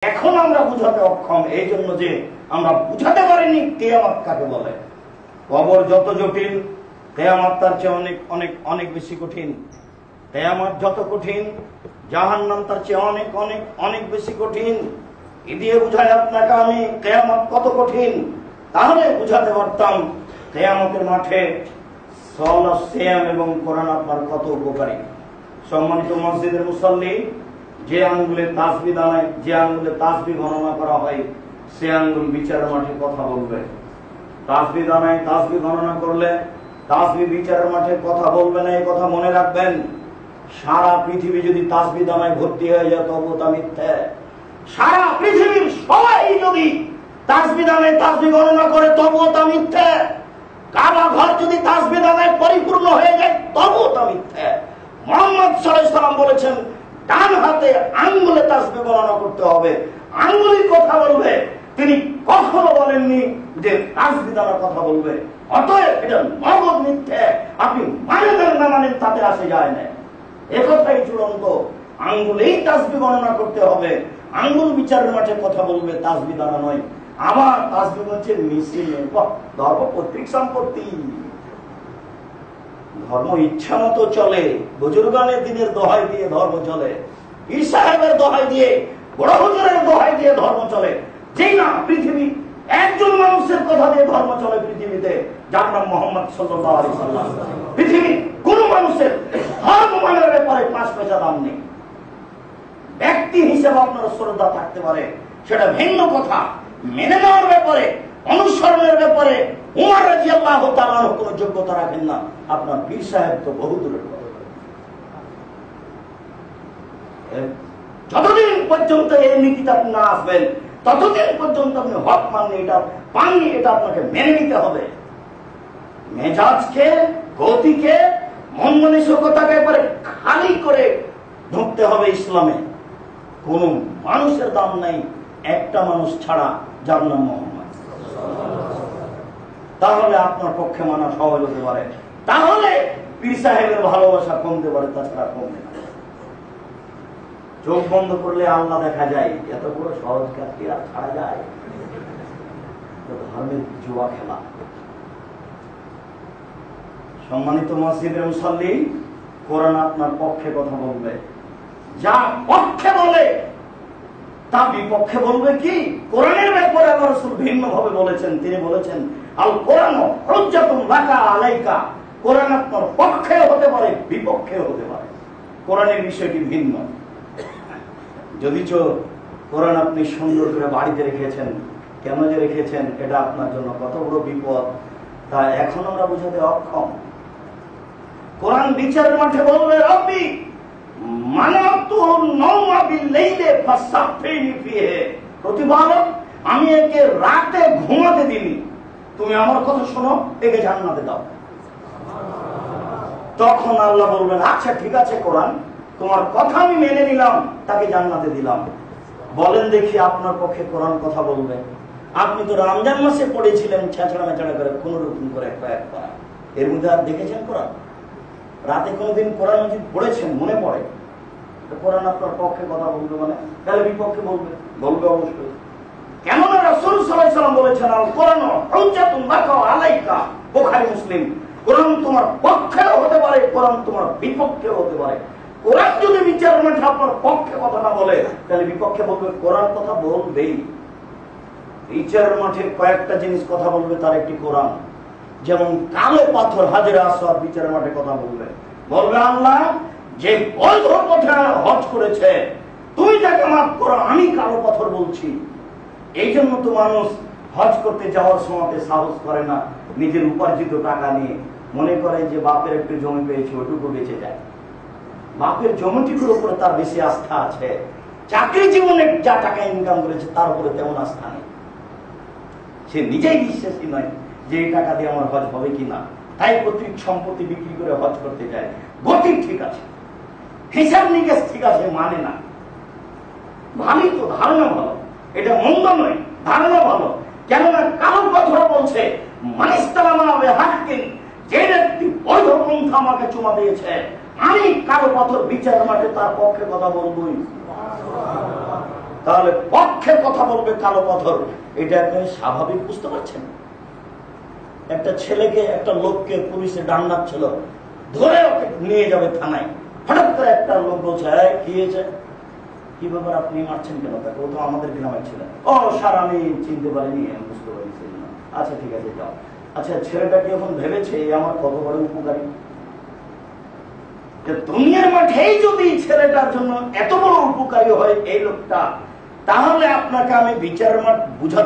এখন আমরা বুঝাতে অক্ষম, এই জন্য যে আমরা বুঝাতে পারিনি কিয়ামত কাকে বলে। কবর যত জটিল, কিয়ামত তার চেয়ে অনেক অনেক অনেক বেশি কঠিন। কিয়ামত যত কঠিন, জাহান্নাম তার চেয়ে অনেক অনেক অনেক বেশি কঠিন। এ দিয়ে বুঝাই আপনাকে আমি কিয়ামত কত কঠিন, তাহলে বুঝাতে পারতাম কিয়ামতের মাঠে সালাত, সিয়াম এবং কোরআন আপনার কত উপকারী। সম্মানিত মসজিদের মুসল্লি, যে আঙ্গুলে তাসবিহ দাঁড়ায়, যে আঙ্গুলে তাসবিহ গণনা করা হয়, সে আঙ্গুল বিচারের মাঠে কথা বলবে। তাসবিহ দাঁড়ায় তাসবিহ গণনা করলে তাসবিহ বিচারের মাঠে কথা বলবে না, এই কথা মনে রাখবেন। সারা পৃথিবী যদি তাসবিহ দাঁড়ায় ভর্তি হয়ে যায় তবুও তা মিথ্যে। সারা পৃথিবীর সবাই যদি তাসবিহ দাঁড়ায় তাসবিহ গণনা করে তবুও তা মিথ্যে। কাবা ঘর যদি তাসবিহ দাঁড়ায় পরিপূর্ণ হয়ে যায় তবুও তা মিথ্যে। মুহাম্মদ সাল্লাল্লাহু আলাইহি ওয়াসাল্লাম বলেছেন ডান হাতে আঙ্গুলে তাসবিহ গণনা করতে হবে, আঙ্গুলি কথা বলবে। তিনি কখনো বলেননি যে তাসবিহ দ্বারা কথা বলবে। অতএব এটা নগদ মিথ্যে। আপনি মানেন না মানেন তাতে আসে যায় না, একথাই চূড়ান্ত। আঙ্গুলেই তাসবিহ গণনা করতে হবে, আঙ্গুল বিচারের মাঠে কথা বলবে, তাসবিহ দ্বারা নয়। আবার তাসবিহ হচ্ছে মিছিল, ধর্ম পৈতৃক সম্পত্তি। ধর্ম ইচ্ছা মতো চলে, বুজুর্গানের দিনের দোহাই দিয়ে ধর্ম চলে, পীর সাহেবের দোহাই দিয়ে, বড় হুজুরের দোহাই দিয়ে ধর্ম চলে। যেই না পৃথিবী একজন মানুষের কথা দিয়ে ধর্ম চলে পৃথিবীতে, যার নাম মুহাম্মদ সাল্লাল্লাহু আলাইহি ওয়াসাল্লাম। পৃথিবীর কোন মানুষের ধর্ম মানের ব্যাপারে 5 পয়সা দাম নেই। ব্যক্তি হিসেবে আপনার শ্রদ্ধা থাকতে পারে, সেটা ভিন্ন কথা। মেনে নেওয়ার ব্যাপারে, অনুসরণের ব্যাপারে উমর রাদিয়াল্লাহু তাআলা কোনো যোগ্যতা রাখেন না। আপনার পীর সাহেব তো বহু দূরের কথা। যতদিন পর্যন্ত এই নীতিটা আপনি না আসবেন ততদিন পর্যন্ত আপনি হক মাননি, এটা পাননি, এটা আপনাকে মেনে নিতে হবে। মেজাজকে, গতিকে, মন মানসিকতাকে একবারে খালি করে ঢুকতে হবে ইসলামে। কোন মানুষের দাম নাই একটা মানুষ ছাড়া, যার নাম মুহাম্মদ। তাহলে আপনার পক্ষে মানা সহজ হতে পারে, তাহলে পীর সাহেবের ভালোবাসা কমতে পারে, তাছাড়া কমবে না। চোখ বন্ধ করলে আল্লাহ দেখা যায়, এত বড় সহজ কাজ কি আর ছাড়া যায়? ধর্মের জুয়া খেলা। সম্মানিত মসজিদের মুসল্লি, কোরআন আপনার পক্ষে কথা বলবে। যা পক্ষে বলে তা বিপক্ষে বলবে কি? কোরআনের ব্যাপারে আল্লাহ রাসূল ভিন্ন ভাবে বলেছেন। তিনি বলেছেন আল কোরআন হুজ্জাতুন লাকা আলাইকা। কোরআন আপনার পক্ষে হতে পারে, বিপক্ষে হতে পারে। কোরআনের বিষয়টি ভিন্ন। যদিচ কোরআন আপনি সুন্দর করে বাড়িতে রেখেছেন, কেন যে রেখেছেন এটা আপনার জন্য কত বড় বিপদ, তা এখন আমরা বুঝাতে অক্ষম। কোরআন বিচারের মাঠে বলবে রব্বি মানাতুন নাওমা বিল লাইলি ফাসাফিনি ফিহি। প্রতিপালক, আমি একে রাতে ঘুমাতে দিনি, তুমি আমার কথা শোনো, একে জান্নাতে দাও। তখন আল্লাহ বলবেন আচ্ছা ঠিক আছে কোরআন, তোমার কথা আমি মেনে নিলাম, তাকে জান্নাতে দিলাম। বলেন দেখি আপনার পক্ষে কোরআন কথা বলবে? আপনি তো রমজান মাসে পড়েছিলেন ছেঁচড়া মেচড়া করে, কোন রকম করে একটা, এর মধ্যে আর দেখেছেন কোরআন? রাতে কোনদিন কোরআন মজিদ পড়েছেন? মনে পড়ে? কোরআন আপনার পক্ষে কথা বলবে মানে? তাহলে বিপক্ষে বলবে? বলবে অবশ্যই। কেননা রাসূল সাল্লাল্লাহু আলাইহি ওয়াসাল্লাম বলেছেন আল কোরআন হুজ্জাতুন লাকা আলাইকা, বুখারী মুসলিম। কোরআন তোমার পক্ষেও হতে পারে, কোরআন তোমার বিপক্ষেও হতে পারে। কোরআন যদি বিচারের মাঠে আপনার পক্ষে কথা না বলে, তাহলে বিপক্ষে বলবে। কোরআন কথা বলবেই। বিচারের মাঠে কয়েকটা জিনিস কথা বলবে, তার একটি কোরআন। যেমন কালো পাথর, হাজরে আসওয়াদ বিচারের মাঠে কথা বলবে। বলবে আল্লাহ যে বৈধ পথে হজ করেছে, তুমি তাকে মাফ করো, আমি কালো পাথর বলছি। এই জন্য তো মানুষ হজ করতে যাওয়ার সময় সাহস করে না, নিজের উপার্জিত টাকা নিয়ে মনে করে যে বাপের একটু জমি পেয়েছে, ওটুকু বেঁচে যায়। বাপের জমিটির উপরে তার বেশি আস্থা আছে, চাকরি জীবনে যা টাকা ইনকাম করেছে তার উপরে তেমন আস্থা নেই। সে নিজেই বিশ্বাসী নয় যে এই টাকা দিয়ে আমার হজ হবে কিনা, তাই পৈতৃক সম্পত্তি বিক্রি করে হজ করতে যায়। গতি ঠিক আছে, হিসাব নিকেশ ঠিক আছে, মানে না। ভালোই তো, ধারণা ভালো, এটা মন্দ নয়, ধারণা ভালো। কেননা কারো কথা বলছে যে ব্যক্তি বৈধ পন্থা আমাকে চুমা দিয়েছে, আমি কারো পাথর বিচার মাঠে তার পক্ষে কথা বলবই। তাহলে পক্ষে কথা বলবে কালো পাথর, এটা আপনি স্বাভাবিক বুঝতে পারছেন? একটা ছেলেকে, একটা লোককে পুলিশে ডান্ডাচ্ছিল, ধরে ওকে নিয়ে যাবে থানায়, হঠাৎ করে একটা লোক বলছে, কি হয়েছে, কি ব্যাপার, আপনি মারছেন কেন তাকে? ও তো আমাদের গ্রামের ছিলেন। ও স্যার, আমি চিনতে পারিনি, আমি বুঝতে পারিনি। আচ্ছা ঠিক আছে, যাও। আচ্ছা, ছেলেটা কি এখন ভেবেছে আমার কত বড় উপকারী? দুনিয়ার মাঠেই যদি ছেলেটার জন্য এত বড় উপকারী হয় এই লোকটা, তাহলে আপনাকে আমি বিচার মাঠ বুঝাতে